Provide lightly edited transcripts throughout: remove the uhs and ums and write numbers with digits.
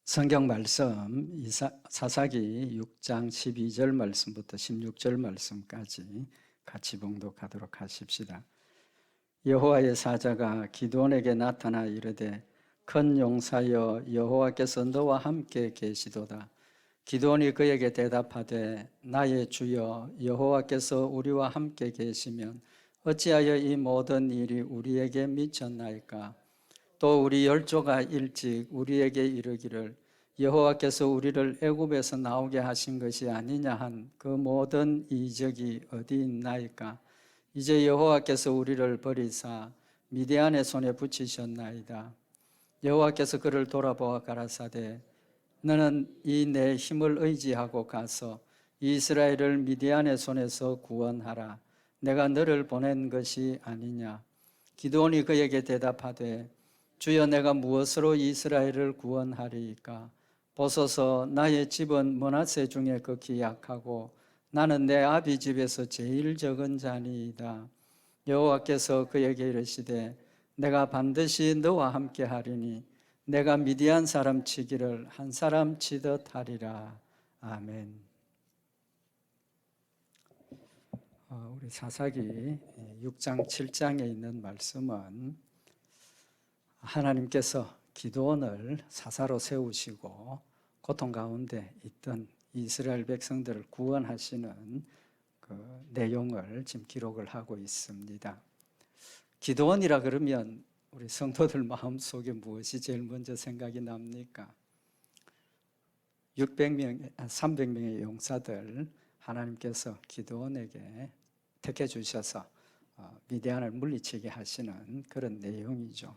성경 말씀 사사기 6장 12절 말씀부터 16절 말씀까지 같이 봉독하도록 하십시다. 여호와의 사자가 기드온에게 나타나 이르되 큰 용사여 여호와께서 너와 함께 계시도다. 기드온이 그에게 대답하되 나의 주여 여호와께서 우리와 함께 계시면 어찌하여 이 모든 일이 우리에게 미쳤나이까? 또 우리 열조가 일찍 우리에게 이르기를 여호와께서 우리를 애굽에서 나오게 하신 것이 아니냐 한 그 모든 이적이 어디 있나이까? 이제 여호와께서 우리를 버리사 미디안의 손에 붙이셨나이다. 여호와께서 그를 돌아보아 가라사대 너는 이 내 힘을 의지하고 가서 이스라엘을 미디안의 손에서 구원하라. 내가 너를 보낸 것이 아니냐? 기드온이 그에게 대답하되 주여 내가 무엇으로 이스라엘을 구원하리이까? 보소서 나의 집은 므낫세 중에 극히 약하고 나는 내 아비 집에서 제일 적은 자니이다. 여호와께서 그에게 이르시되 내가 반드시 너와 함께 하리니 내가 미디안 사람 치기를 한 사람 치듯 하리라. 아멘. 우리 사사기 6장 7장에 있는 말씀은 하나님께서 기드온을 사사로 세우시고 고통 가운데 있던 이스라엘 백성들을 구원하시는 그 내용을 지금 기록을 하고 있습니다. 기드온이라 그러면 우리 성도들 마음속에 무엇이 제일 먼저 생각이 납니까? 300명의 용사들 하나님께서 기드온에게 택해 주셔서 미디안을 물리치게 하시는 그런 내용이죠.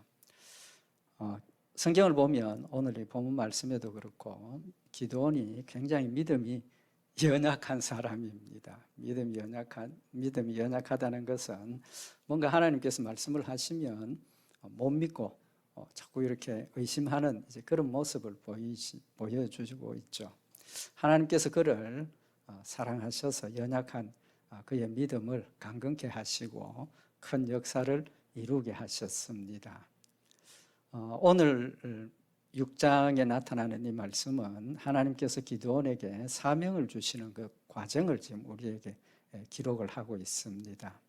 성경을 보면 오늘 이 본문 말씀에도 그렇고 기드온이 굉장히 믿음이 연약한 사람입니다. 믿음이 연약하다는 것은 뭔가 하나님께서 말씀을 하시면 못 믿고 자꾸 이렇게 의심하는 이제 그런 모습을 보여주고 있죠. 하나님께서 그를 사랑하셔서 연약한 그의 믿음을 강건케 하시고 큰 역사를 이루게 하셨습니다. 오늘 6장에 나타나는 이 말씀은 하나님께서 기드온에게 사명을 주시는 그 과정을 지금 우리에게 기록을 하고 있습니다.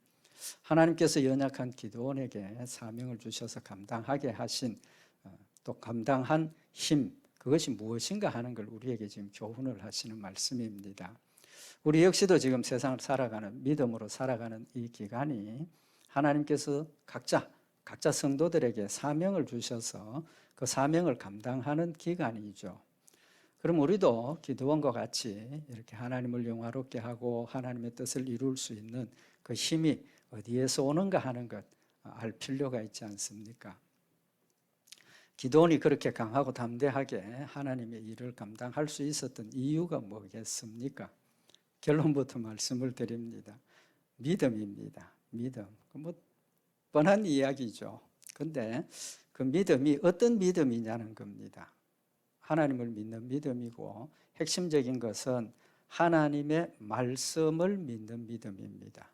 하나님께서 연약한 기드온에게 사명을 주셔서 감당하게 하신 또 감당한 힘, 그것이 무엇인가 하는 걸 우리에게 지금 교훈을 하시는 말씀입니다. 우리 역시도 지금 세상을 살아가는, 믿음으로 살아가는 이 기간이 하나님께서 각자 성도들에게 사명을 주셔서 그 사명을 감당하는 기간이죠. 그럼 우리도 기드온과 같이 이렇게 하나님을 영화롭게 하고 하나님의 뜻을 이룰 수 있는 그 힘이 어디에서 오는가 하는 것 알 필요가 있지 않습니까? 기드온이 그렇게 강하고 담대하게 하나님의 일을 감당할 수 있었던 이유가 뭐겠습니까? 결론부터 말씀을 드립니다. 믿음입니다. 믿음. 뻔한 이야기죠. 근데 그 믿음이 어떤 믿음이냐는 겁니다. 하나님을 믿는 믿음이고 핵심적인 것은 하나님의 말씀을 믿는 믿음입니다.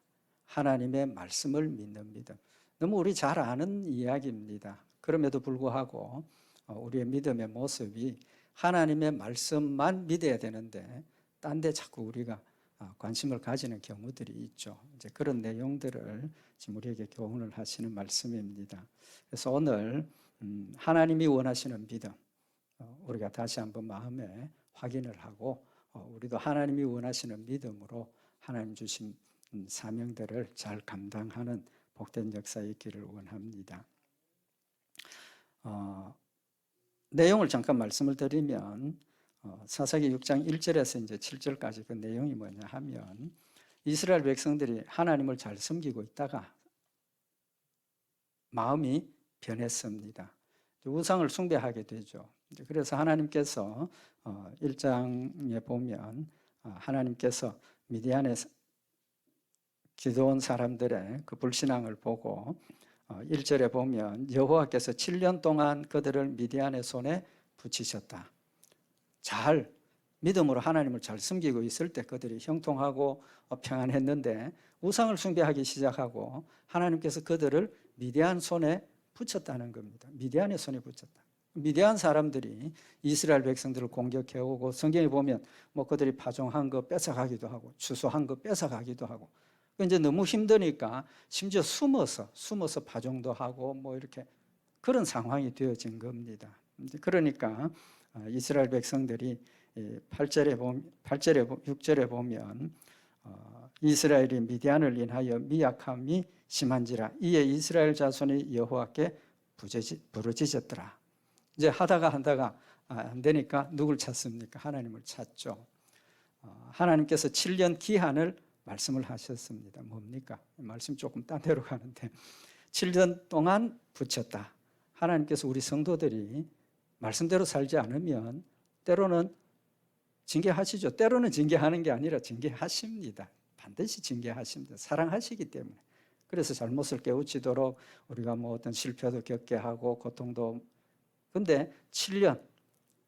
하나님의 말씀을 믿는 믿음. 너무 우리 잘 아는 이야기입니다. 그럼에도 불구하고 우리의 믿음의 모습이 하나님의 말씀만 믿어야 되는데 딴 데 자꾸 우리가 관심을 가지는 경우들이 있죠. 이제 그런 내용들을 지금 우리에게 교훈을 하시는 말씀입니다. 그래서 오늘 하나님이 원하시는 믿음, 우리가 다시 한번 마음에 확인을 하고 우리도 하나님이 원하시는 믿음으로 하나님 주신 사명들을 잘 감당하는 복된 역사의 길을 원합니다. 내용을 잠깐 말씀을 드리면 사사기 6장 1절에서 이제 7절까지 그 내용이 뭐냐 하면 이스라엘 백성들이 하나님을 잘 섬기고 있다가 마음이 변했습니다. 우상을 숭배하게 되죠. 그래서 하나님께서 1장에 보면 하나님께서 미디안의 기드온 사람들의 그 불신앙을 보고 1절에 보면 여호와께서 7년 동안 그들을 미디안의 손에 붙이셨다. 잘 믿음으로 하나님을 잘 섬기고 있을 때 그들이 형통하고 평안했는데 우상을 숭배하기 시작하고 하나님께서 그들을 미디안 손에 붙였다는 겁니다. 미디안의 손에 붙였다. 미디안 사람들이 이스라엘 백성들을 공격해 오고 성경에 보면 뭐 그들이 파종한 거 뺏어가기도 하고 추수한 거 뺏어가기도 하고 이제 너무 힘드니까 심지어 숨어서 파종도 하고 뭐 이렇게 그런 상황이 되어진 겁니다. 그러니까 이스라엘 백성들이 6절에 보면 이스라엘이 미디안을 인하여 미약함이 심한지라 이에 이스라엘 자손이 여호와께 부르짖었더라. 이제 하다가 안 되니까 누굴 찾습니까? 하나님을 찾죠. 하나님께서 7년 기한을 말씀을 하셨습니다. 뭡니까? 말씀 조금 딴 데로 가는데 7년 동안 붙였다. 하나님께서 우리 성도들이 말씀대로 살지 않으면 때로는 징계하시죠. 때로는 징계하는 게 아니라 징계하십니다. 반드시 징계하십니다. 사랑하시기 때문에. 그래서 잘못을 깨우치도록 우리가 뭐 어떤 실패도 겪게 하고 고통도. 근데 7년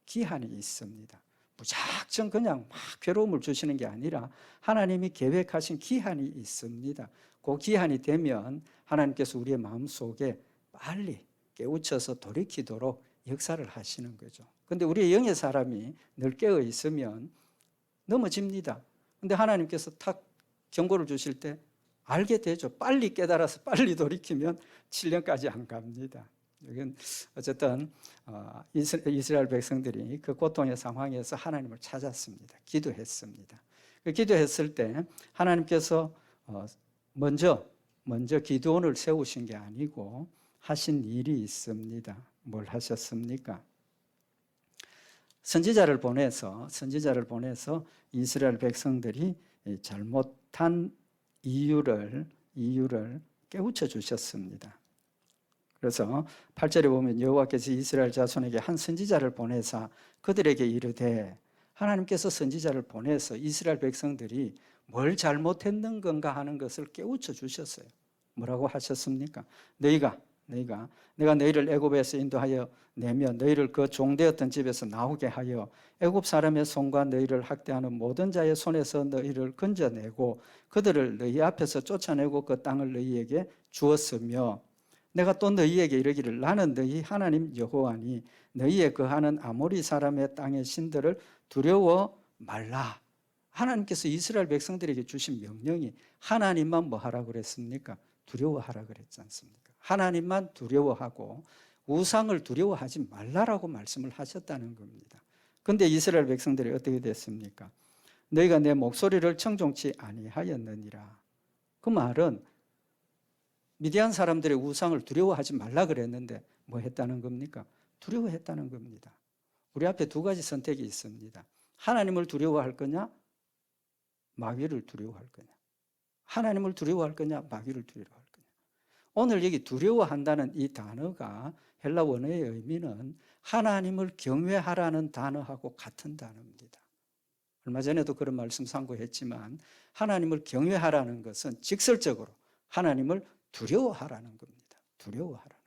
기한이 있습니다. 무작정 그냥 막 괴로움을 주시는 게 아니라 하나님이 계획하신 기한이 있습니다. 그 기한이 되면 하나님께서 우리의 마음속에 빨리 깨우쳐서 돌이키도록 역사를 하시는 거죠. 근데 우리의 영의 사람이 늘 깨어 있으면 넘어집니다. 근데 하나님께서 탁 경고를 주실 때 알게 되죠. 빨리 깨달아서 빨리 돌이키면 7년까지 안 갑니다. 이건 어쨌든 이스라엘 백성들이 그 고통의 상황에서 하나님을 찾았습니다. 기도했습니다. 기도했을 때 하나님께서 먼저 기드온을 세우신 게 아니고 하신 일이 있습니다. 뭘 하셨습니까? 선지자를 보내서 이스라엘 백성들이 잘못한 이유를 깨우쳐 주셨습니다. 그래서 8절에 보면 여호와께서 이스라엘 자손에게 한 선지자를 보내사 그들에게 이르되 하나님께서 선지자를 보내서 이스라엘 백성들이 뭘 잘못했는 건가 하는 것을 깨우쳐 주셨어요. 뭐라고 하셨습니까? 내가 너희를 애굽에서 인도하여 내며 너희를 그 종되었던 집에서 나오게 하여 애굽 사람의 손과 너희를 학대하는 모든 자의 손에서 너희를 건져내고 그들을 너희 앞에서 쫓아내고 그 땅을 너희에게 주었으며 내가 또 너희에게 이르기를 나는 너희 하나님 여호와니 너희에 거하는 아모리 사람의 땅의 신들을 두려워 말라. 하나님께서 이스라엘 백성들에게 주신 명령이 하나님만 뭐 하라고 그랬습니까? 두려워하라 그랬지 않습니까? 하나님만 두려워하고 우상을 두려워하지 말라라고 말씀을 하셨다는 겁니다. 그런데 이스라엘 백성들이 어떻게 됐습니까? 너희가 내 목소리를 청종치 아니하였느니라. 그 말은 미디안 사람들의 우상을 두려워하지 말라 그랬는데 뭐 했다는 겁니까? 두려워했다는 겁니다. 우리 앞에 두 가지 선택이 있습니다. 하나님을 두려워할 거냐? 마귀를 두려워할 거냐? 하나님을 두려워할 거냐? 마귀를 두려워할 거냐? 오늘 여기 두려워한다는 이 단어가 헬라 원어의 의미는 하나님을 경외하라는 단어하고 같은 단어입니다. 얼마 전에도 그런 말씀 상고했지만 하나님을 경외하라는 것은 직설적으로 하나님을 두려워하라는 겁니다. 두려워하라는 것.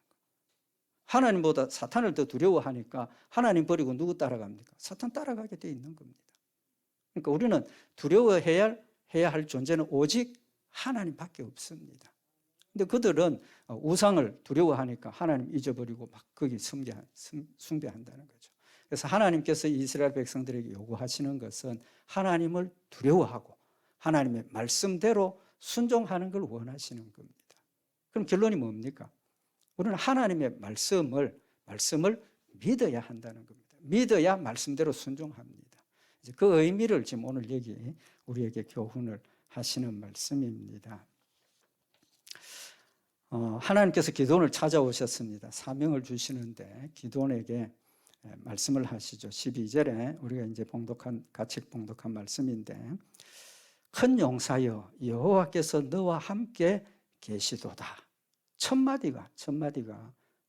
하나님보다 사탄을 더 두려워하니까 하나님 버리고 누구 따라갑니까? 사탄 따라가게 돼 있는 겁니다. 그러니까 우리는 두려워해야 할 존재는 오직 하나님밖에 없습니다. 근데 그들은 우상을 두려워하니까 하나님 잊어버리고 막 거기 숭배한다는 거죠. 그래서 하나님께서 이스라엘 백성들에게 요구하시는 것은 하나님을 두려워하고 하나님의 말씀대로 순종하는 걸 원하시는 겁니다. 그럼 결론이 뭡니까? 우리는 하나님의 말씀을 믿어야 한다는 겁니다. 믿어야 말씀대로 순종합니다. 이제 그 의미를 지금 오늘 여기 우리에게 교훈을 하시는 말씀입니다. 하나님께서 기드온을 찾아오셨습니다. 사명을 주시는데 기드온에게 말씀을 하시죠. 12절에 우리가 이제 같이 봉독한 말씀인데 큰 용사여 여호와께서 너와 함께 계시도다. 첫 마디가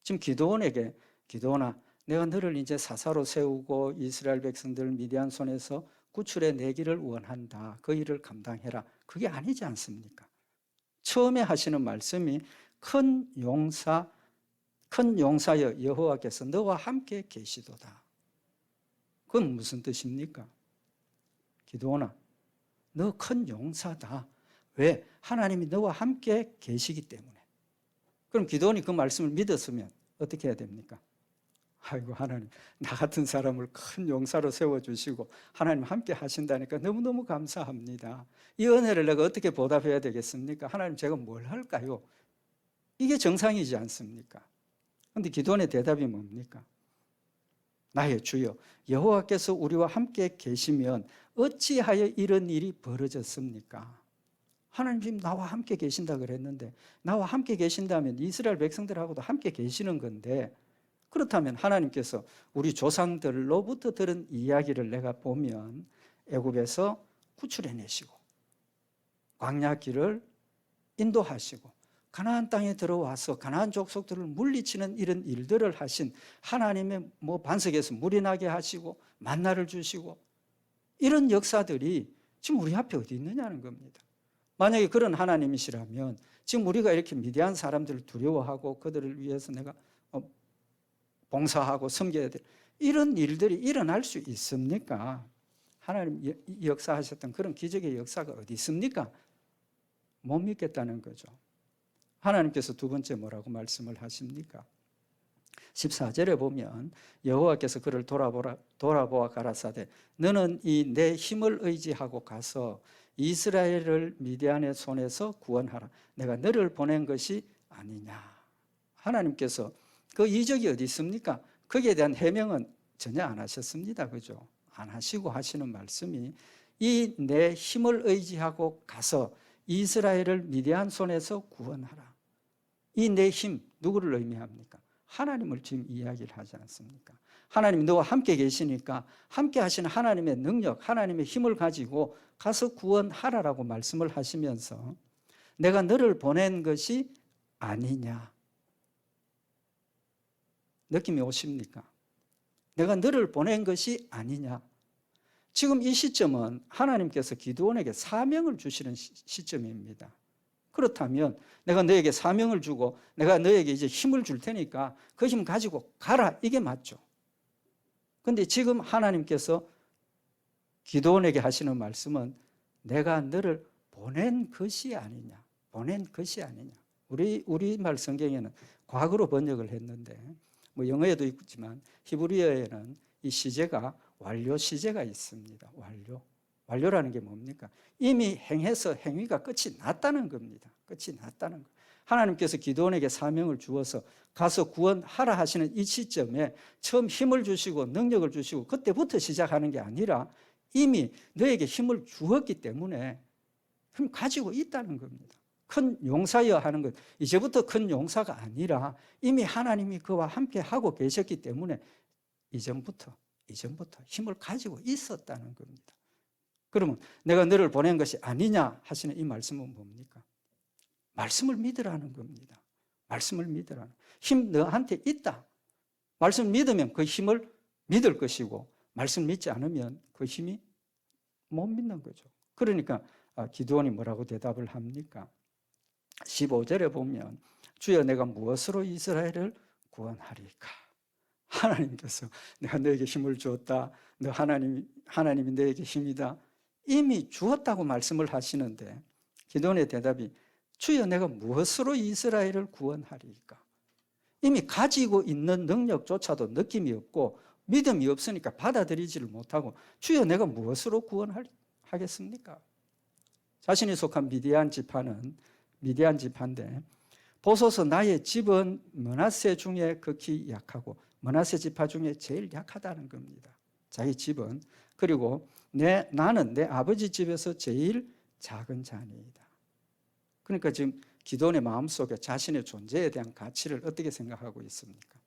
지금 기드온에게 기드온아 내가 너를 이제 사사로 세우고 이스라엘 백성들을 미디안 손에서 구출해 내기를 원한다. 그 일을 감당해라. 그게 아니지 않습니까? 처음에 하시는 말씀이 큰 용사여 여호와께서 너와 함께 계시도다. 그건 무슨 뜻입니까? 기드온아 너 큰 용사다. 왜? 하나님이 너와 함께 계시기 때문에. 그럼 기드온이 그 말씀을 믿었으면 어떻게 해야 됩니까? 아이고 하나님, 나 같은 사람을 큰 용사로 세워주시고 하나님 함께 하신다니까 너무너무 감사합니다. 이 은혜를 내가 어떻게 보답해야 되겠습니까? 하나님, 제가 뭘 할까요? 이게 정상이지 않습니까? 그런데 기도원의 대답이 뭡니까? 나의 주여, 여호와께서 우리와 함께 계시면 어찌하여 이런 일이 벌어졌습니까? 하나님 지금 나와 함께 계신다 그랬는데, 나와 함께 계신다면 이스라엘 백성들하고도 함께 계시는 건데, 그렇다면 하나님께서 우리 조상들로부터 들은 이야기를 내가 보면 애굽에서 구출해내시고 광야길을 인도하시고 가나안 땅에 들어와서 가나안 족속들을 물리치는 이런 일들을 하신 하나님의 반석에서 물이 나게 하시고 만나를 주시고 이런 역사들이 지금 우리 앞에 어디 있느냐는 겁니다. 만약에 그런 하나님이시라면 지금 우리가 이렇게 미디안 사람들을 두려워하고 그들을 위해서 내가 봉사하고 섬겨야 될 이런 일들이 일어날 수 있습니까? 하나님 역사하셨던 그런 기적의 역사가 어디 있습니까? 못 믿겠다는 거죠. 하나님께서 두 번째 뭐라고 말씀을 하십니까? 14절에 보면 여호와께서 그를 돌아보아 가라사대 너는 이 내 힘을 의지하고 가서 이스라엘을 미디안의 손에서 구원하라. 내가 너를 보낸 것이 아니냐. 하나님께서 그 이적이 어디 있습니까? 거기에 대한 해명은 전혀 안 하셨습니다. 그죠? 안 하시고 하시는 말씀이 이 내 힘을 의지하고 가서 이스라엘을 미디안 손에서 구원하라. 이 내 힘, 누구를 의미합니까? 하나님을 지금 이야기를 하지 않습니까? 하나님 너와 함께 계시니까 함께 하시는 하나님의 능력, 하나님의 힘을 가지고 가서 구원하라라고 말씀을 하시면서 내가 너를 보낸 것이 아니냐. 느낌이 오십니까? 내가 너를 보낸 것이 아니냐. 지금 이 시점은 하나님께서 기드온에게 사명을 주시는 시점입니다. 그렇다면 내가 너에게 사명을 주고 내가 너에게 이제 힘을 줄 테니까 그 힘 가지고 가라. 이게 맞죠. 그런데 지금 하나님께서 기드온에게 하시는 말씀은 내가 너를 보낸 것이 아니냐. 보낸 것이 아니냐. 우리말 성경에는 과거로 번역을 했는데 영어에도 있지만 히브리어에는 이 시제가 완료 시제가 있습니다. 완료라는 게 뭡니까? 이미 행해서 행위가 끝이 났다는 겁니다. 끝이 났다는 거. 하나님께서 기드온에게 사명을 주어서 가서 구원하라 하시는 이 시점에 처음 힘을 주시고 능력을 주시고 그때부터 시작하는 게 아니라 이미 너에게 힘을 주었기 때문에 힘 가지고 있다는 겁니다. 큰 용사여 하는 것, 이제부터 큰 용사가 아니라 이미 하나님이 그와 함께 하고 계셨기 때문에 이전부터 힘을 가지고 있었다는 겁니다. 그러면 내가 너를 보낸 것이 아니냐 하시는 이 말씀은 뭡니까? 말씀을 믿으라는 겁니다. 말씀을 믿으라는. 힘 너한테 있다. 말씀을 믿으면 그 힘을 믿을 것이고 말씀을 믿지 않으면 그 힘이 못 믿는 거죠. 그러니까 기드온이 뭐라고 대답을 합니까? 15절에 보면 주여 내가 무엇으로 이스라엘을 구원하리까? 하나님께서 내가 너에게 힘을 주었다. 너 하나님이 너에게 힘이다. 이미 주었다고 말씀을 하시는데 기드온의 대답이 주여 내가 무엇으로 이스라엘을 구원하리까? 이미 가지고 있는 능력조차도 느낌이 없고 믿음이 없으니까 받아들이지를 못하고 주여 내가 무엇으로 구원하겠습니까? 자신이 속한 미디안 지파인데 보소서 나의 집은 므낫세 중에 극히 약하고 므낫세 지파 중에 제일 약하다는 겁니다. 자기 집은. 그리고 나는 내 아버지 집에서 제일 작은 자니이다. 그러니까 지금 기드온의 마음속에 자신의 존재에 대한 가치를 어떻게 생각하고 있습니까?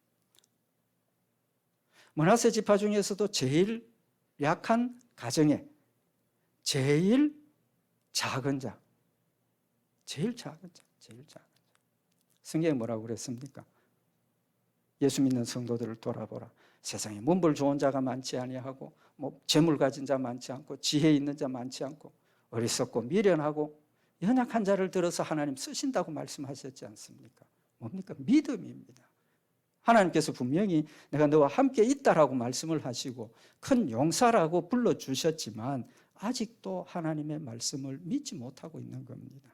므낫세 지파 중에서도 제일 약한 가정에 제일 작은 자. 제일 작은 자. 성경에 뭐라고 그랬습니까? 예수 믿는 성도들을 돌아보라. 세상에 문벌 좋은 자가 많지 아니하고 재물 가진 자 많지 않고 지혜 있는 자 많지 않고 어리석고 미련하고 연약한 자를 들어서 하나님 쓰신다고 말씀하셨지 않습니까? 뭡니까? 믿음입니다. 하나님께서 분명히 내가 너와 함께 있다라고 말씀을 하시고 큰 용사라고 불러주셨지만 아직도 하나님의 말씀을 믿지 못하고 있는 겁니다.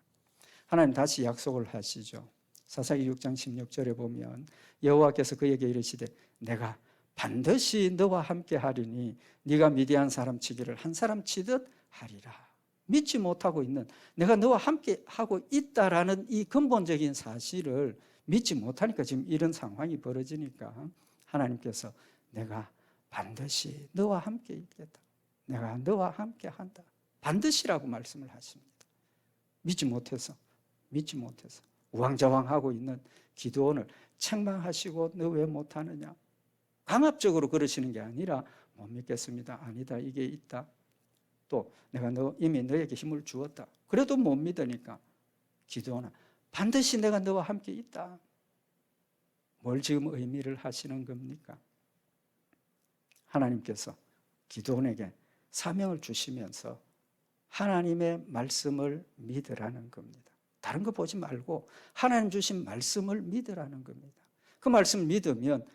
하나님 다시 약속을 하시죠. 사사기 6장 16절에 보면 여호와께서 그에게 이르시되 내가 반드시 너와 함께 하리니 네가 미디안 사람 치기를 한 사람 치듯 하리라. 믿지 못하고 있는, 내가 너와 함께 하고 있다라는 이 근본적인 사실을 믿지 못하니까 지금 이런 상황이 벌어지니까 하나님께서 내가 반드시 너와 함께 있겠다, 내가 너와 함께 한다, 반드시라고 말씀을 하십니다. 믿지 못해서 우왕좌왕하고 있는 기드온을 책망하시고 너 왜 못하느냐, 강압적으로 그러시는 게 아니라 못 믿겠습니다, 아니다, 이게 있다, 또 내가 이미 너에게 힘을 주었다, 그래도 못 믿으니까 기드온아 반드시 내가 너와 함께 있다. 뭘 지금 의미를 하시는 겁니까? 하나님께서 기드온에게 사명을 주시면서 하나님의 말씀을 믿으라는 겁니다. 다른 거 보지 말고 하나님 주신 말씀을 믿으라는 겁니다. 그 말씀을 믿으면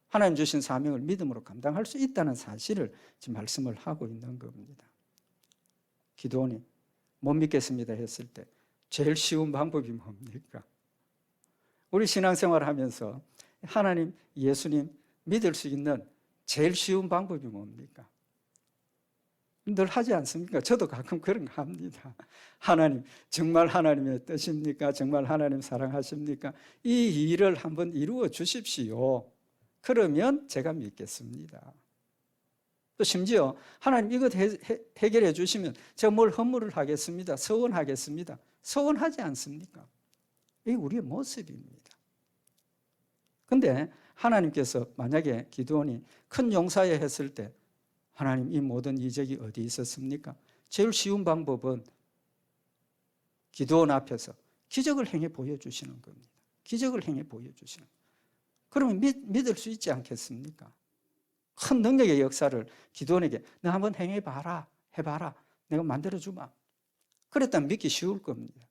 하나님 주신 사명을 믿음으로 감당할 수 있다는 사실을 지금 말씀을 하고 있는 겁니다. 기드온이 못 믿겠습니다 했을 때 제일 쉬운 방법이 뭡니까? 우리 신앙생활을 하면서 하나님, 예수님 믿을 수 있는 제일 쉬운 방법이 뭡니까? 늘 하지 않습니까? 저도 가끔 그런 거 합니다. 하나님, 정말 하나님의 뜻입니까? 정말 하나님 사랑하십니까? 이 일을 한번 이루어 주십시오. 그러면 제가 믿겠습니다. 또 심지어 하나님 이것 해결해 주시면 제가 뭘 헌물을 하겠습니다, 서원하겠습니다. 서원하지 않습니까? 이게 우리의 모습입니다. 그런데 하나님께서 만약에 기드온이 큰 용사에 했을 때 하나님 이 모든 이적이 어디 있었습니까? 제일 쉬운 방법은 기드온 앞에서 기적을 행해 보여주시는 겁니다. 기적을 행해 보여주시는 겁니다. 그러면 믿을 수 있지 않겠습니까? 큰 능력의 역사를 기드온에게 너 한번 행해봐라, 해봐라, 내가 만들어주마, 그랬다면 믿기 쉬울 겁니다.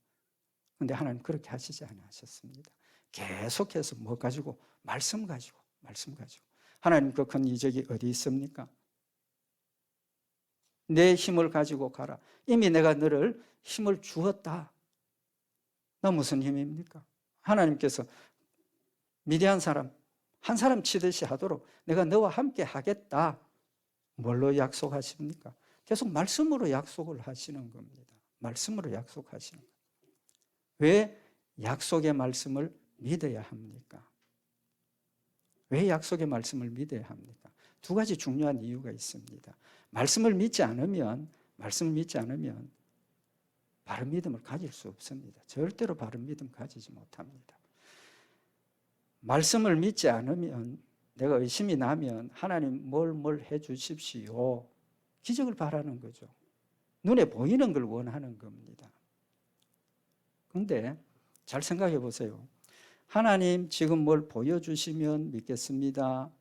그런데 하나님 그렇게 하시지 않으셨습니다. 계속해서 뭐 가지고? 말씀 가지고. 하나님 그 큰 이적이 어디 있습니까? 내 힘을 가지고 가라. 이미 내가 너를 힘을 주었다. 나 무슨 힘입니까? 하나님께서 미디안 사람 한 사람 치듯이 하도록 내가 너와 함께 하겠다. 뭘로 약속하십니까? 계속 말씀으로 약속을 하시는 겁니다. 말씀으로 약속하시는 겁니다. 왜 약속의 말씀을 믿어야 합니까? 왜 약속의 말씀을 믿어야 합니까? 두 가지 중요한 이유가 있습니다. 말씀을 믿지 않으면 바른 믿음을 가질 수 없습니다. 절대로 바른 믿음 가지지 못합니다. 말씀을 믿지 않으면, 내가 의심이 나면 하나님 뭘 해주십시오, 기적을 바라는 거죠. 눈에 보이는 걸 원하는 겁니다. 그런데 잘 생각해 보세요. 하나님 지금 뭘 보여주시면 믿겠습니다.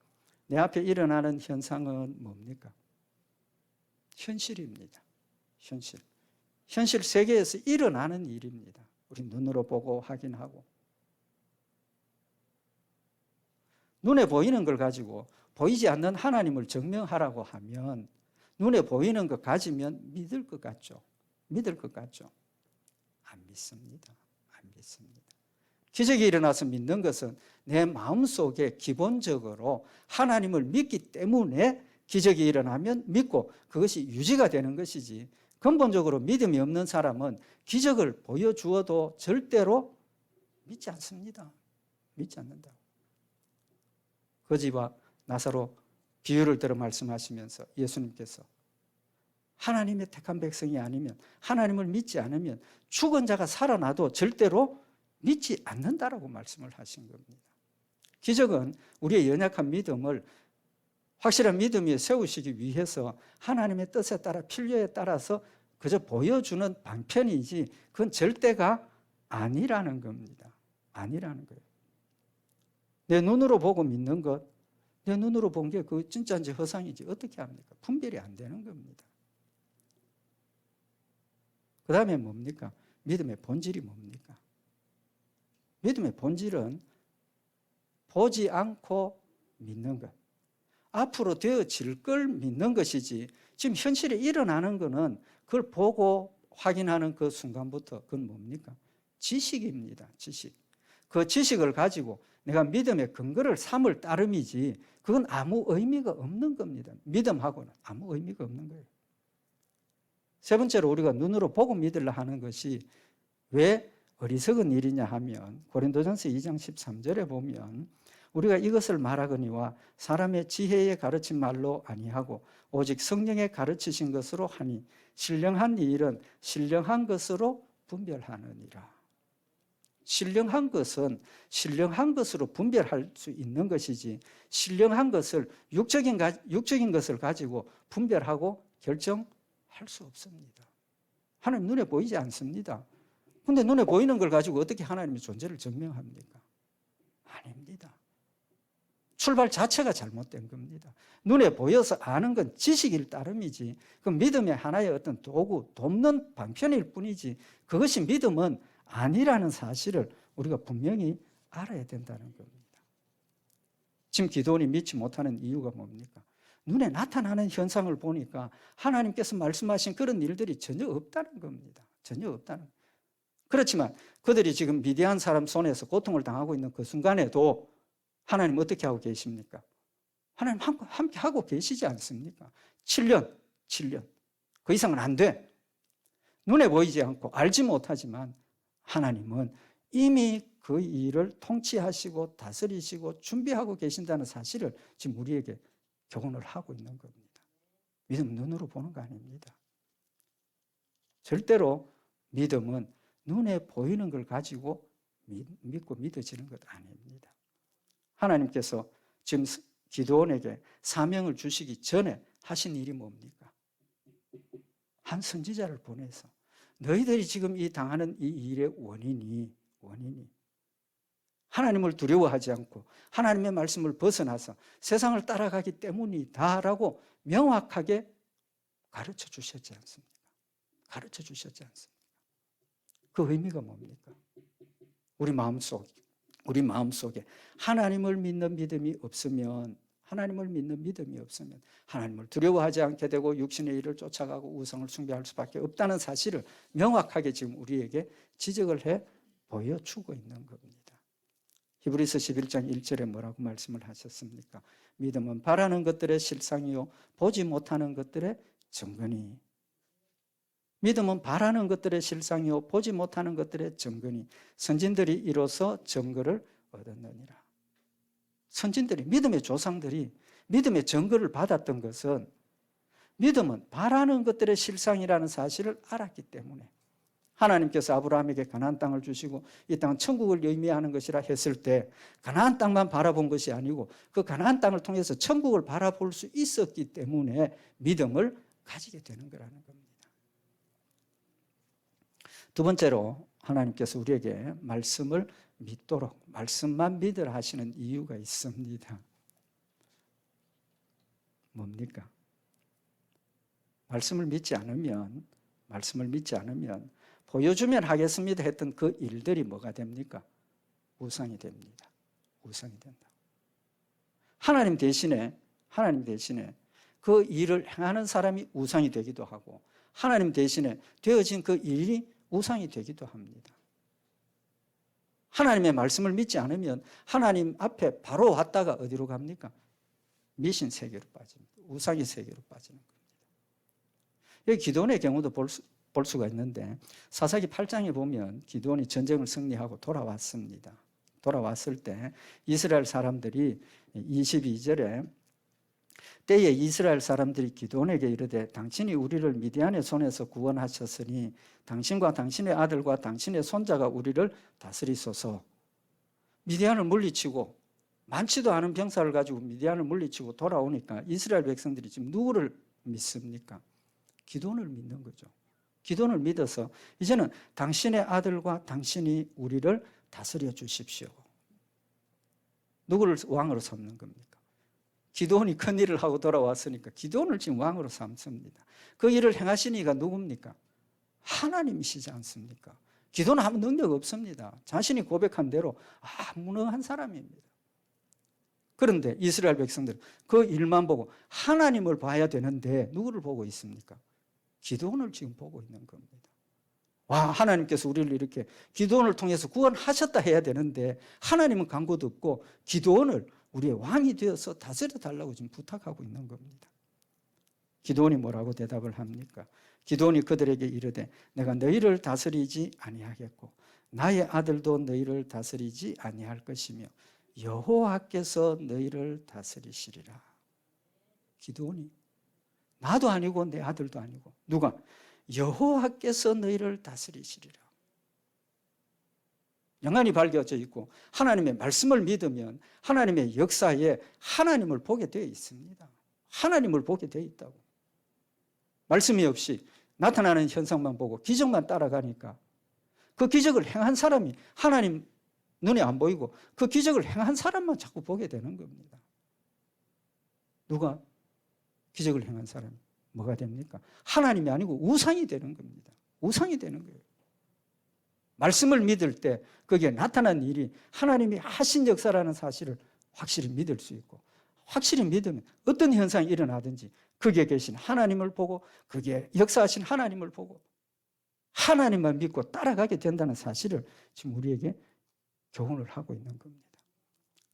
내 앞에 일어나는 현상은 뭡니까? 현실입니다. 현실 세계에서 일어나는 일입니다. 우리 눈으로 보고 확인하고. 눈에 보이는 걸 가지고 보이지 않는 하나님을 증명하라고 하면 눈에 보이는 것 가지면 믿을 것 같죠? 안 믿습니다. 기적이 일어나서 믿는 것은 내 마음속에 기본적으로 하나님을 믿기 때문에 기적이 일어나면 믿고 그것이 유지가 되는 것이지, 근본적으로 믿음이 없는 사람은 기적을 보여주어도 절대로 믿지 않습니다. 믿지 않는다고. 거지와 나사로 비유를 들어 말씀하시면서 예수님께서 하나님의 택한 백성이 아니면, 하나님을 믿지 않으면 죽은 자가 살아나도 절대로 믿지 않는다라고 말씀을 하신 겁니다. 기적은 우리의 연약한 믿음을 확실한 믿음 위에 세우시기 위해서 하나님의 뜻에 따라, 필요에 따라서 그저 보여주는 방편이지 그건 절대가 아니라는 겁니다. 아니라는 거예요. 내 눈으로 보고 믿는 것, 내 눈으로 본 게 그 진짜인지 허상인지 어떻게 합니까? 분별이 안 되는 겁니다. 그 다음에 뭡니까? 믿음의 본질이 뭡니까? 믿음의 본질은 보지 않고 믿는 것, 앞으로 되어질 걸 믿는 것이지, 지금 현실에 일어나는 것은 그걸 보고 확인하는 그 순간부터 그건 뭡니까? 지식입니다. 지식. 그 지식을 가지고 내가 믿음의 근거를 삼을 따름이지 그건 아무 의미가 없는 겁니다. 믿음하고는 아무 의미가 없는 거예요. 세 번째로 우리가 눈으로 보고 믿으려 하는 것이 왜 어리석은 일이냐 하면 고린도전서 2장 13절에 보면 우리가 이것을 말하거니와 사람의 지혜에 가르친 말로 아니하고 오직 성령의 가르치신 것으로 하니 신령한 일은 신령한 것으로 분별하느니라. 신령한 것은 신령한 것으로 분별할 수 있는 것이지 신령한 것을 육적인 것을 가지고 분별하고 결정할 수 없습니다. 하나님 눈에 보이지 않습니다. 근데 눈에 보이는 걸 가지고 어떻게 하나님의 존재를 증명합니까? 아닙니다. 출발 자체가 잘못된 겁니다. 눈에 보여서 아는 건 지식일 따름이지 그 믿음의 하나의 어떤 도구, 돕는 방편일 뿐이지 그것이 믿음은 아니라는 사실을 우리가 분명히 알아야 된다는 겁니다. 지금 기도원이 믿지 못하는 이유가 뭡니까? 눈에 나타나는 현상을 보니까 하나님께서 말씀하신 그런 일들이 전혀 없다는 겁니다. 전혀 없다는 겁니다. 그렇지만 그들이 지금 미디안 사람 손에서 고통을 당하고 있는 그 순간에도 하나님 어떻게 하고 계십니까? 하나님 함께 하고 계시지 않습니까? 7년. 그 이상은 안 돼. 눈에 보이지 않고 알지 못하지만 하나님은 이미 그 일을 통치하시고 다스리시고 준비하고 계신다는 사실을 지금 우리에게 교훈을 하고 있는 겁니다. 믿음 눈으로 보는 거 아닙니다. 절대로 믿음은 눈에 보이는 걸 가지고 믿고 믿어지는 것 아닙니다. 하나님께서 지금 기드온에게 사명을 주시기 전에 하신 일이 뭡니까? 한 선지자를 보내서 너희들이 지금 이 당하는 이 일의 원인이 하나님을 두려워하지 않고 하나님의 말씀을 벗어나서 세상을 따라가기 때문이다라고 명확하게 가르쳐 주셨지 않습니까? 가르쳐 주셨지 않습니까? 그 의미가 뭡니까? 우리 마음속에 하나님을 믿는 믿음이 없으면 하나님을 두려워하지 않게 되고 육신의 일을 쫓아가고 우상을 숭배할 수밖에 없다는 사실을 명확하게 지금 우리에게 지적을 해 보여주고 있는 겁니다. 히브리서 11장 1절에 뭐라고 말씀을 하셨습니까? 믿음은 바라는 것들의 실상이요 보지 못하는 것들의 증거니. 믿음은 바라는 것들의 실상이요 보지 못하는 것들의 증거니 선진들이 이로써 증거를 얻었느니라. 선진들이 믿음의 조상들이 믿음의 증거를 받았던 것은 믿음은 바라는 것들의 실상이라는 사실을 알았기 때문에 하나님께서 아브라함에게 가나안 땅을 주시고 이 땅은 천국을 의미하는 것이라 했을 때 가나안 땅만 바라본 것이 아니고 그 가나안 땅을 통해서 천국을 바라볼 수 있었기 때문에 믿음을 가지게 되는 거라는 겁니다. 두 번째로 하나님께서 우리에게 말씀을 믿도록 말씀만 믿으라 하시는 이유가 있습니다. 뭡니까? 말씀을 믿지 않으면 보여주면 하겠습니다 했던 그 일들이 뭐가 됩니까? 우상이 됩니다. 우상이 된다. 하나님 대신에 그 일을 행하는 사람이 우상이 되기도 하고 하나님 대신에 되어진 그 일이 우상이 되기도 합니다. 하나님의 말씀을 믿지 않으면 하나님 앞에 바로 왔다가 어디로 갑니까? 미신 세계로 빠집니다. 우상의 세계로 빠지는 겁니다. 여기 기드온의 경우도 볼 수가 있는데 사사기 8장에 보면 기드온이 전쟁을 승리하고 돌아왔습니다. 돌아왔을 때 이스라엘 사람들이 22절에 때에 이스라엘 사람들이 기드온에게 이르되 당신이 우리를 미디안의 손에서 구원하셨으니 당신과 당신의 아들과 당신의 손자가 우리를 다스리소서. 미디안을 물리치고 많지도 않은 병사를 가지고 미디안을 물리치고 돌아오니까 이스라엘 백성들이 지금 누구를 믿습니까? 기드온을 믿는 거죠. 기드온을 믿어서 이제는 당신의 아들과 당신이 우리를 다스려 주십시오. 누구를 왕으로 삼는 겁니까? 기드온이 큰 일을 하고 돌아왔으니까 기드온을 지금 왕으로 삼습니다. 그 일을 행하신 이가 누굽니까? 하나님이시지 않습니까? 기도는 아무 능력 없습니다. 자신이 고백한 대로 무능한 사람입니다. 그런데 이스라엘 백성들은 그 일만 보고 하나님을 봐야 되는데 누구를 보고 있습니까? 기도원을 지금 보고 있는 겁니다. 와, 하나님께서 우리를 이렇게 기드온을 통해서 구원하셨다 해야 되는데 하나님은 간구도 없고 기드온을 우리의 왕이 되어서 다스려 달라고 지금 부탁하고 있는 겁니다. 기드온이 뭐라고 대답을 합니까? 기드온이 그들에게 이르되 내가 너희를 다스리지 아니하겠고 나의 아들도 너희를 다스리지 아니할 것이며 여호와께서 너희를 다스리시리라. 기드온이 나도 아니고 내 아들도 아니고 누가? 여호와께서 너희를 다스리시리라. 영안이 밝혀져 있고 하나님의 말씀을 믿으면 하나님의 역사에 하나님을 보게 되어 있습니다. 하나님을 보게 되어 있다고. 말씀이 없이 나타나는 현상만 보고 기적만 따라가니까 그 기적을 행한 사람이 하나님 눈에 안 보이고 그 기적을 행한 사람만 자꾸 보게 되는 겁니다. 누가? 기적을 행한 사람이 뭐가 됩니까? 하나님이 아니고 우상이 되는 겁니다. 우상이 되는 거예요. 말씀을 믿을 때 거기에 나타난 일이 하나님이 하신 역사라는 사실을 확실히 믿을 수 있고 확실히 믿으면 어떤 현상이 일어나든지 거기에 계신 하나님을 보고 거기에 역사하신 하나님을 보고 하나님만 믿고 따라가게 된다는 사실을 지금 우리에게 교훈을 하고 있는 겁니다.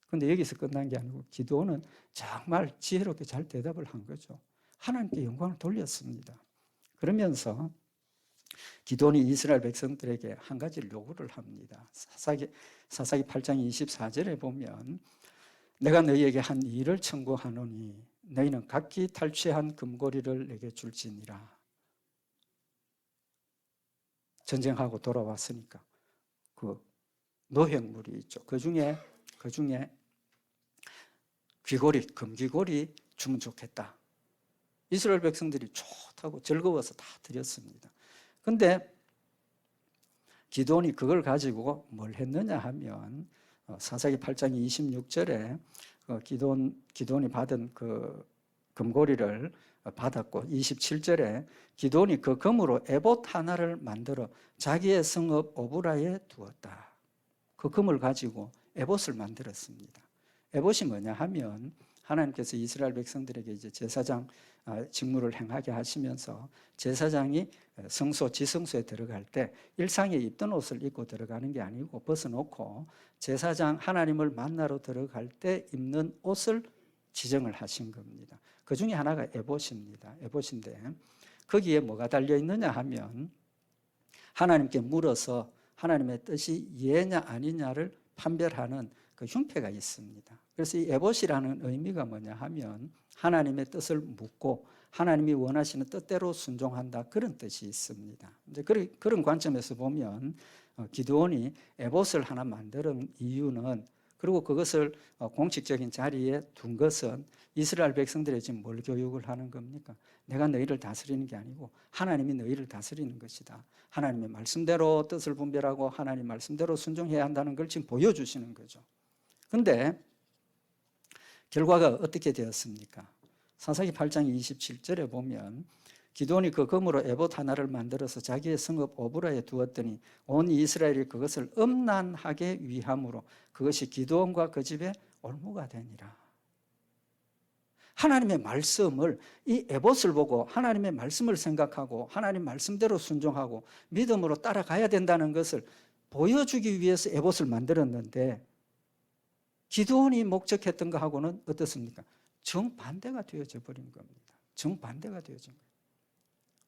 그런데 여기서 끝난 게 아니고 기드온은 정말 지혜롭게 잘 대답을 한 거죠. 하나님께 영광을 돌렸습니다. 그러면서 기드온이 이스라엘 백성들에게 한 가지를 요구를 합니다. 사사기 8장 24절에 보면 내가 너희에게 한 일을 청구하노니 너희는 각기 탈취한 금고리를 내게 줄지니라. 전쟁하고 돌아왔으니까 그 노획물이 있죠. 그 중에 귀고리, 금귀고리 주면 좋겠다. 이스라엘 백성들이 좋다고 즐거워서 다 드렸습니다. 그런데 기드온이 그걸 가지고 뭘 했느냐 하면 사사기 8장 26절에 기드온이 받은 그 금고리를 받았고 27절에 기드온이 그 금으로 에봇 하나를 만들어 자기의 성읍 오브라에 두었다. 그 금을 가지고 에봇을 만들었습니다. 에봇이 뭐냐 하면 하나님께서 이스라엘 백성들에게 이제 제사장 직무를 행하게 하시면서 제사장이 성소 지성소에 들어갈 때 일상에 입던 옷을 입고 들어가는 게 아니고 벗어놓고 제사장 하나님을 만나러 들어갈 때 입는 옷을 지정을 하신 겁니다. 그 중에 하나가 에봇입니다. 에봇인데 거기에 뭐가 달려 있느냐 하면 하나님께 물어서 하나님의 뜻이 예냐 아니냐를 판별하는 그 흉패가 있습니다. 그래서 이 에봇이라는 의미가 뭐냐 하면 하나님의 뜻을 묻고 하나님이 원하시는 뜻대로 순종한다, 그런 뜻이 있습니다. 이제 그런 관점에서 보면 기드온이 에봇을 하나 만드는 이유는, 그리고 그것을 공식적인 자리에 둔 것은 이스라엘 백성들이 지금 뭘 교육을 하는 겁니까? 내가 너희를 다스리는 게 아니고 하나님이 너희를 다스리는 것이다. 하나님의 말씀대로 뜻을 분별하고 하나님 말씀대로 순종해야 한다는 걸 지금 보여주시는 거죠. 그런데 결과가 어떻게 되었습니까? 사사기 8장 27절에 보면 기드온이 그 금으로 에봇 하나를 만들어서 자기의 성읍 오브라에 두었더니 온 이스라엘이 그것을 음란하게 위함으로 그것이 기드온과 그 집의 올무가 되니라. 하나님의 말씀을, 이 에봇을 보고 하나님의 말씀을 생각하고 하나님 말씀대로 순종하고 믿음으로 따라가야 된다는 것을 보여주기 위해서 에봇을 만들었는데 기드온이 목적했던 것하고는 어떻습니까? 정반대가 되어져 버린 겁니다. 정반대가 되어진 거예요.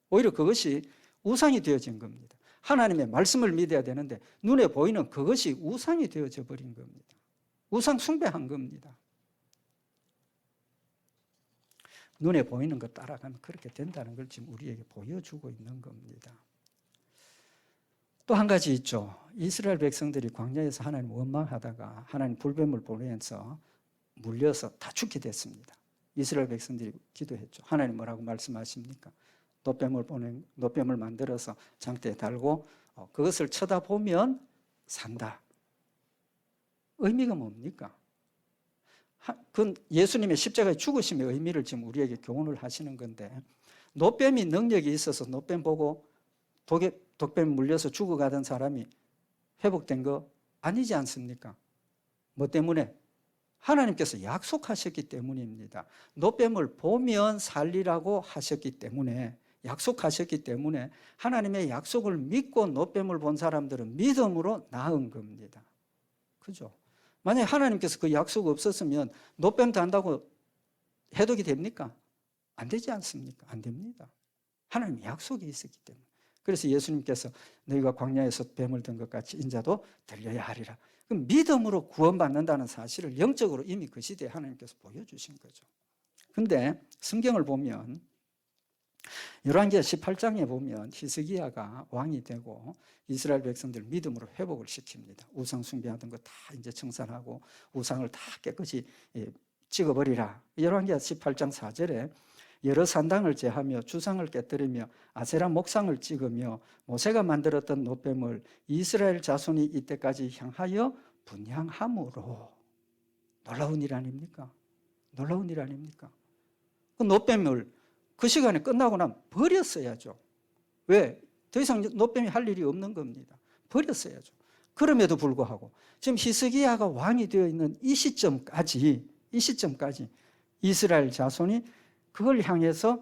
오히려 그것이 우상이 되어진 겁니다. 하나님의 말씀을 믿어야 되는데 눈에 보이는 그것이 우상이 되어져 버린 겁니다. 우상 숭배한 겁니다. 눈에 보이는 것 따라가면 그렇게 된다는 걸 지금 우리에게 보여주고 있는 겁니다. 또 한 가지 있죠. 이스라엘 백성들이 광야에서 하나님 원망하다가 하나님 불뱀을 보내서 물려서 다 죽게 됐습니다. 이스라엘 백성들이 기도했죠. 하나님 뭐라고 말씀하십니까? 노뱀을 만들어서 장대에 달고 그것을 쳐다보면 산다. 의미가 뭡니까? 그건 예수님의 십자가의 죽으심의 의미를 지금 우리에게 교훈을 하시는 건데, 노뱀이 능력이 있어서 노뱀 보고 독뱀 물려서 죽어가던 사람이 회복된 거 아니지 않습니까? 뭐 때문에? 하나님께서 약속하셨기 때문입니다. 노뱀을 보면 살리라고 하셨기 때문에 약속하셨기 때문에 하나님의 약속을 믿고 노뱀을 본 사람들은 믿음으로 나은 겁니다. 그죠? 만약에 하나님께서 그 약속 없었으면 노뱀 단다고 해독이 됩니까? 안 되지 않습니까? 안 됩니다. 하나님의 약속이 있었기 때문에. 그래서 예수님께서 너희가 광야에서 뱀을 든 것 같이 인자도 들려야 하리라. 그럼 믿음으로 구원받는다는 사실을 영적으로 이미 그 시대에 하나님께서 보여주신 거죠. 근데 성경을 보면 열왕기하 18장에 보면 히스기야가 왕이 되고 이스라엘 백성들 믿음으로 회복을 시킵니다. 우상 숭배하던 거 다 이제 청산하고 우상을 다 깨끗이 찍어버리라. 열왕기하 18장 4절에 여러 산당을 제하며 주상을 깨뜨리며 아세라 목상을 찍으며 모세가 만들었던 노뱀을 이스라엘 자손이 이때까지 향하여 분향함으로. 놀라운 일 아닙니까? 놀라운 일 아닙니까? 그 노뱀을 그 시간에 끝나고 나면 버렸어야죠. 왜? 더 이상 노뱀이 할 일이 없는 겁니다. 버렸어야죠. 그럼에도 불구하고 지금 히스기야가 왕이 되어 있는 이 시점까지 이스라엘 자손이 그걸 향해서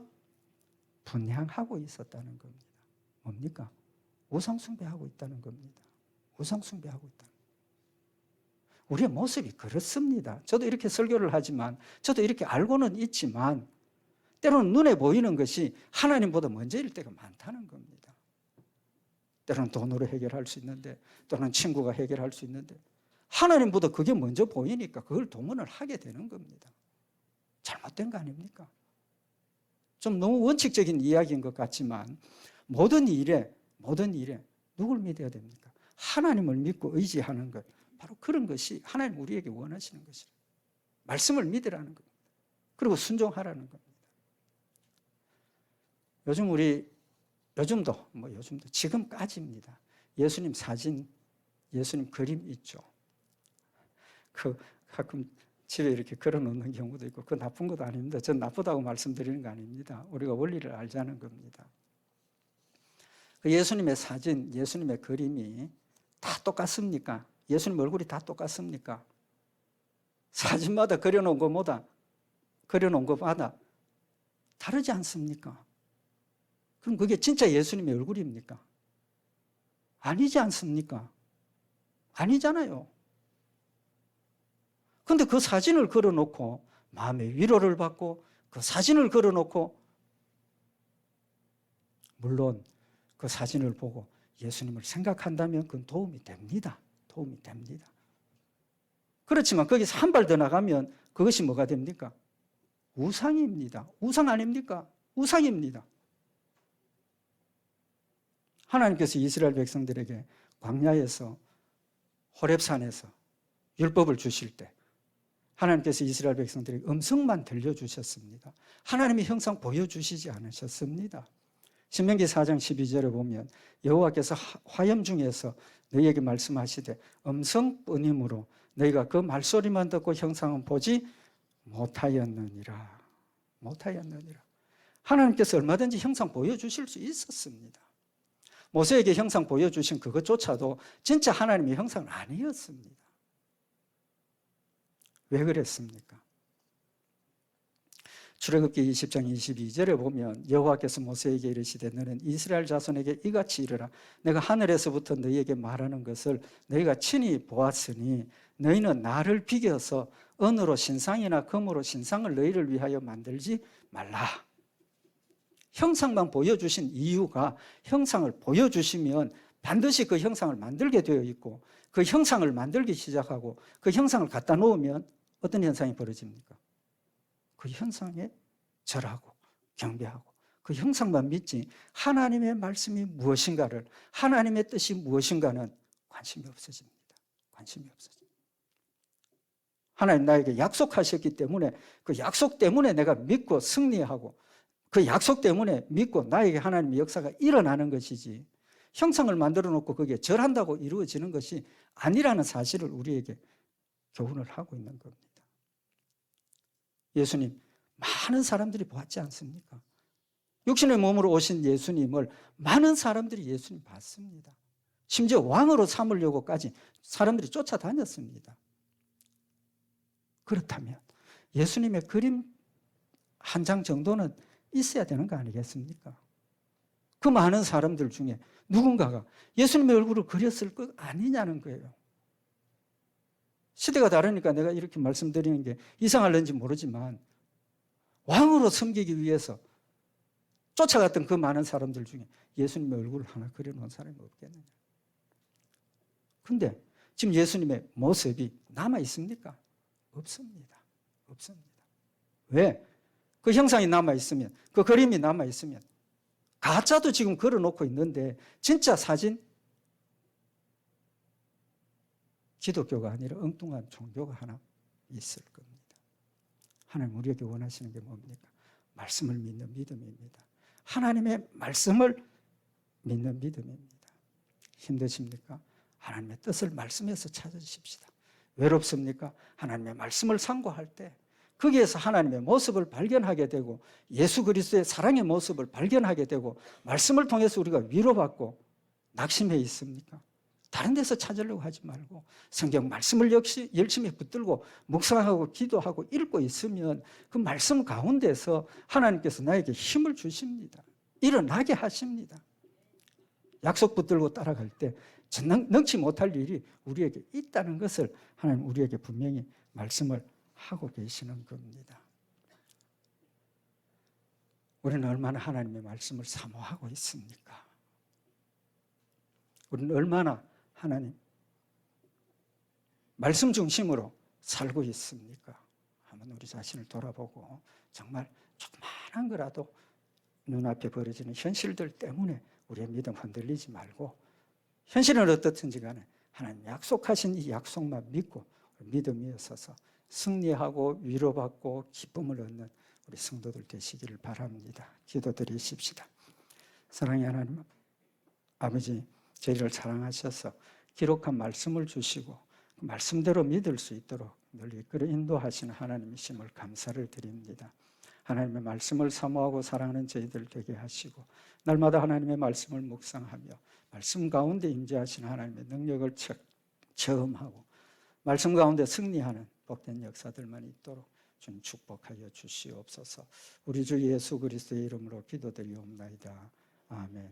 분향하고 있었다는 겁니다. 뭡니까? 우상숭배하고 있다는 겁니다. 우상숭배하고 있다는 겁니다. 우리의 모습이 그렇습니다. 저도 이렇게 설교를 하지만 저도 이렇게 알고는 있지만 때로는 눈에 보이는 것이 하나님보다 먼저일 때가 많다는 겁니다. 때로는 돈으로 해결할 수 있는데 또는 친구가 해결할 수 있는데 하나님보다 그게 먼저 보이니까 그걸 동원을 하게 되는 겁니다. 잘못된 거 아닙니까? 좀 너무 원칙적인 이야기인 것 같지만 모든 일에 누굴 믿어야 됩니까? 하나님을 믿고 의지하는 것, 바로 그런 것이 하나님 우리에게 원하시는 것이에요. 말씀을 믿으라는 겁니다. 그리고 순종하라는 겁니다. 요즘도 지금까지입니다. 예수님 사진, 예수님 그림 있죠. 그 가끔 집에 이렇게 걸어놓는 경우도 있고, 그거 나쁜 것도 아닙니다. 전 나쁘다고 말씀드리는 거 아닙니다. 우리가 원리를 알자는 겁니다. 그 예수님의 사진, 예수님의 그림이 다 똑같습니까? 예수님 얼굴이 다 똑같습니까? 사진마다 그려놓은 것마다 다르지 않습니까? 그럼 그게 진짜 예수님의 얼굴입니까? 아니지 않습니까? 아니잖아요. 근데 그 사진을 걸어놓고 마음의 위로를 받고 그 사진을 걸어놓고 물론 그 사진을 보고 예수님을 생각한다면 그건 도움이 됩니다. 도움이 됩니다. 그렇지만 거기서 한 발 더 나가면 그것이 뭐가 됩니까? 우상입니다. 우상 아닙니까? 우상입니다. 하나님께서 이스라엘 백성들에게 광야에서 호렙산에서 율법을 주실 때 하나님께서 이스라엘 백성들에게 음성만 들려주셨습니다. 하나님의 형상 보여주시지 않으셨습니다. 신명기 4장 12절에 보면 여호와께서 화염 중에서 너희에게 말씀하시되 음성뿐이므로 너희가 그 말소리만 듣고 형상은 보지 못하였느니라. 하나님께서 얼마든지 형상 보여주실 수 있었습니다. 모세에게 형상 보여주신 그것조차도 진짜 하나님의 형상은 아니었습니다. 왜 그랬습니까? 출애굽기 20장 22절에 보면 여호와께서 모세에게 이르시되 너는 이스라엘 자손에게 이같이 이르라. 내가 하늘에서부터 너희에게 말하는 것을 너희가 친히 보았으니 너희는 나를 비교서 은으로 신상이나 금으로 신상을 너희를 위하여 만들지 말라. 형상만 보여주신 이유가 형상을 보여주시면 반드시 그 형상을 만들게 되어 있고 그 형상을 만들기 시작하고 그 형상을 갖다 놓으면 어떤 현상이 벌어집니까? 그 현상에 절하고 경배하고 그 형상만 믿지 하나님의 말씀이 무엇인가를 하나님의 뜻이 무엇인가는 관심이 없어집니다. 관심이 없어집니다. 하나님 나에게 약속하셨기 때문에 그 약속 때문에 내가 믿고 승리하고 그 약속 때문에 믿고 나에게 하나님의 역사가 일어나는 것이지 형상을 만들어 놓고 그게 절한다고 이루어지는 것이 아니라는 사실을 우리에게 교훈을 하고 있는 겁니다. 예수님 많은 사람들이 보았지 않습니까? 육신의 몸으로 오신 예수님을 많은 사람들이 예수님 봤습니다. 심지어 왕으로 삼으려고까지 사람들이 쫓아다녔습니다. 그렇다면 예수님의 그림 한 장 정도는 있어야 되는 거 아니겠습니까? 그 많은 사람들 중에 누군가가 예수님의 얼굴을 그렸을 것 아니냐는 거예요. 시대가 다르니까 내가 이렇게 말씀드리는 게 이상할는지 모르지만 왕으로 섬기기 위해서 쫓아갔던 그 많은 사람들 중에 예수님의 얼굴을 하나 그려놓은 사람이 없겠느냐. 근데 지금 예수님의 모습이 남아 있습니까? 없습니다. 없습니다. 왜? 그 형상이 남아 있으면, 그 그림이 남아 있으면 가짜도 지금 걸어놓고 있는데 진짜 사진? 기독교가 아니라 엉뚱한 종교가 하나 있을 겁니다. 하나님 우리에게 원하시는 게 뭡니까? 말씀을 믿는 믿음입니다. 하나님의 말씀을 믿는 믿음입니다. 힘드십니까? 하나님의 뜻을 말씀에서 찾으십시다. 외롭습니까? 하나님의 말씀을 상고할 때 거기에서 하나님의 모습을 발견하게 되고 예수 그리스도의 사랑의 모습을 발견하게 되고 말씀을 통해서 우리가 위로받고 낙심해 있습니까? 다른 데서 찾으려고 하지 말고 성경 말씀을 역시 열심히 붙들고 묵상하고 기도하고 읽고 있으면 그 말씀 가운데서 하나님께서 나에게 힘을 주십니다. 일어나게 하십니다. 약속 붙들고 따라갈 때 능치 못할 일이 우리에게 있다는 것을 하나님 우리에게 분명히 말씀을 하고 계시는 겁니다. 우리는 얼마나 하나님의 말씀을 사모하고 있습니까? 우리는 얼마나 하나님 말씀 중심으로 살고 있습니까? 한번 우리 자신을 돌아보고 정말 조그마한 거라도 눈앞에 벌어지는 현실들 때문에 우리의 믿음 흔들리지 말고 현실은 어떻든지 간에 하나님 약속하신 이 약속만 믿고 믿음 위에 서서 승리하고 위로받고 기쁨을 얻는 우리 성도들 되시기를 바랍니다. 기도드리십시다. 사랑의 하나님 아버지, 저희를 사랑하셔서 기록한 말씀을 주시고 그 말씀대로 믿을 수 있도록 늘 이끌어 인도하시는 하나님이심을 감사를 드립니다. 하나님의 말씀을 사모하고 사랑하는 저희들 되게 하시고 날마다 하나님의 말씀을 묵상하며 말씀 가운데 임재하시는 하나님의 능력을 체험하고 말씀 가운데 승리하는 복된 역사들만 있도록 주님 축복하여 주시옵소서. 우리 주 예수 그리스도의 이름으로 기도드리옵나이다. 아멘.